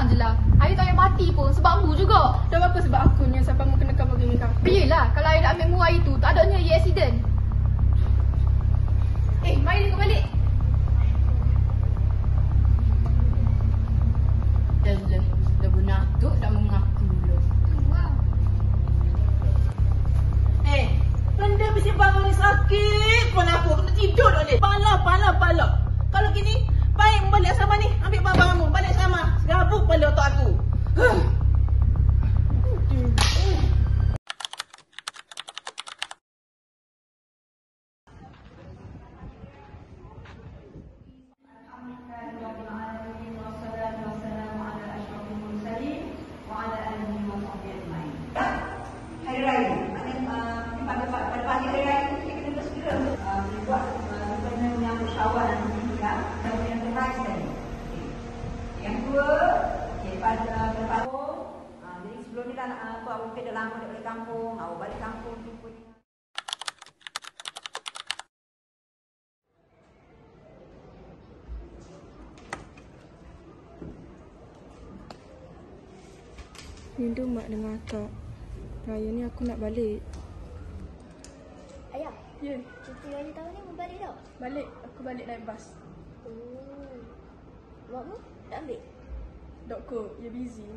bilang je lah. Ayah tak payah mati pun sebab mu juga. Tak apa sebab aku ni sampai mu kenakan begini kau. Yelah, kalau ayah nak ambil mu hari tu, tak adanya ia accident. Mari kau balik. Dah benatuk dah mengaku lu. Benda mesti bangun ni sakit pun aku. Kena tidur tak boleh. Pala. Kalau gini, baik balik asrama ni. Ambil barang mu, balik asrama. Gabuk balik otak aku. Hari Raya, pada pagi hari Raya kita kena bersegera buat benda menyambut Syawal nanti ya, dan yang terbaik sekali. Yang kedua, pada berpahun, jadi sebelum ni dah awak mungkin dah lama balik kampung, awak balik kampung jumpa dengan Rindu mak dengan akak. Raya ni aku nak balik. Ayah, Ya, cuti raya tahun ni mau balik tak? balik. Aku balik naik bas. Oh. Makmu tak ambil? Dok kot, you busy.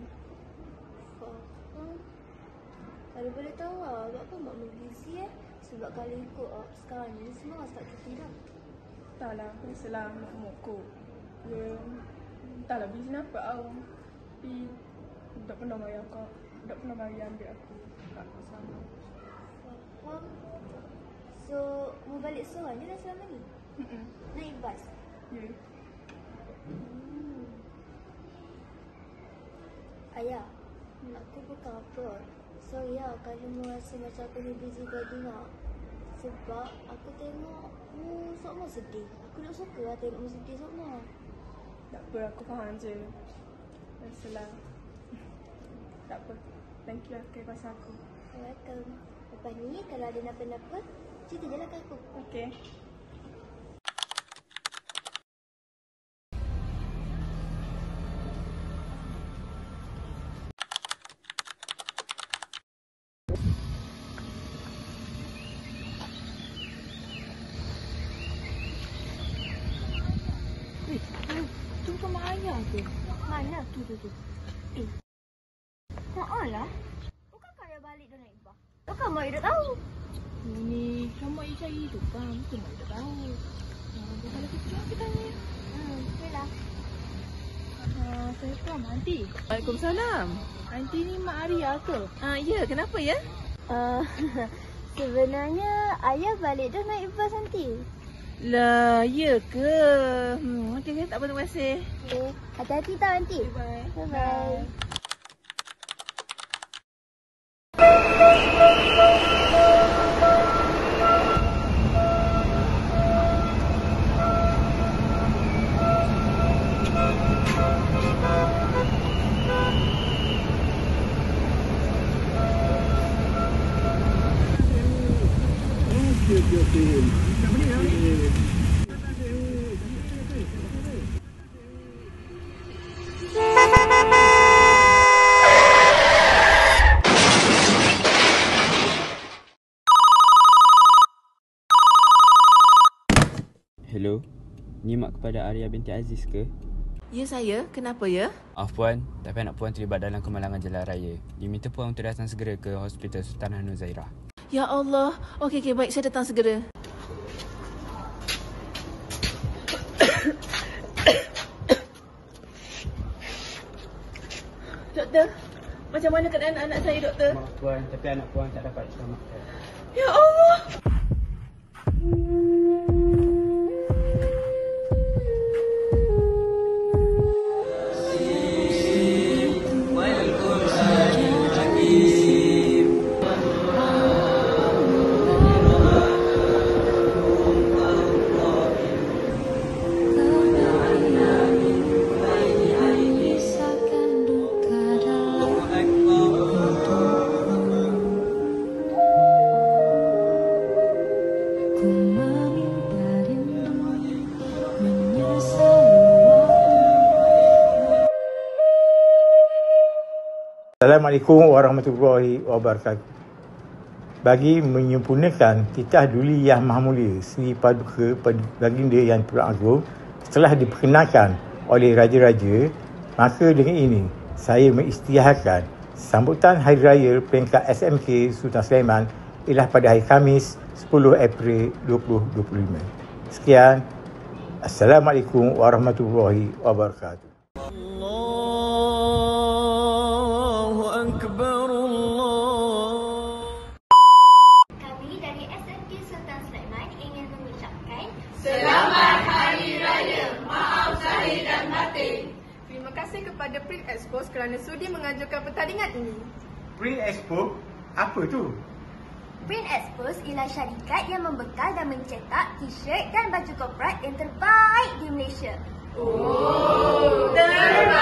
Kalau boleh tahu lah, buat apa makmu busy Sebab kalau ikut sekarang ni semua start cuti dah. Tak lah, biasalah mak kot. Ya, tak lah busy nampak tau. Tapi, tak pernah mari akak. Tak pernah mari ambil aku kat sana. Faham? So, mau balik seorang je dah selama ni? Naik bas? Ya. Ayah, aku bukan apa. Sorry lah kalau mu rasa macam aku ni busy tadi nak. Sebab aku tengok mu semua sedih. Aku tak suka lah tengok mu sedih semua. Tak apa, aku faham je. Biasalah. Tak apa. Thank you Akak pasal aku. Welcome. Lepas ni kalau ada napa-napa, cerita je lah kat aku. Okay. Tu rumah ayah tu. Mana? Tu. Lah. Bukankah dah balik dah naik bas? Bukan mak dah tahu. Ni, kamu ayah cari tu kan? Betul mak tak tahu. Kalau kita tanya. Yelah. Saya tuan Aunty. Waalaikumsalam. Aunty ni Mak Arya ke? Ya, kenapa ya? Sebenarnya ayah balik dah naik bas nanti. Lah, ya ke? Okey, tak apa, terima kasih. Okay. Hati-hati tau nanti. Bye. Bye-bye. Hello, ni mak kepada Arya binti Aziz ke? Ya, saya. Kenapa ya? Maaf puan, tapi anak puan terlibat dalam kemalangan jalan raya. Diminta puan untuk datang segera ke Hospital Sultan Hanu Zairah. Ya Allah. Okey, baik. Saya datang segera. Doktor, macam mana keadaan anak saya, doktor? Maaf puan, tapi anak puan tak dapat diselamatkan. Ya Allah. Assalamualaikum warahmatullahi wabarakatuh. Bagi menyempurnakan titah Duli Yang Maha Mulia Seri Paduka Baginda Yang Terpujian Agong setelah diperkenalkan oleh Raja-Raja, maka dengan ini saya mengisytiharkan sambutan Hari Raya peringkat SMK Sultan Sulaiman ialah pada hari Khamis 10 April 2025. Sekian. Assalamualaikum warahmatullahi wabarakatuh. Allahu Akbar, Kami dari SMK Sultan Sulaiman ingin mengucapkan Selamat Hari Raya, maaf zahir dan batin. Terima kasih kepada Print Expo kerana sudi mengajukan pertandingan ini. Print Expo? Apa tu? Print Expos ialah syarikat yang membekal dan mencetak t-shirt dan baju korporat yang terbaik di Malaysia. Terbaik!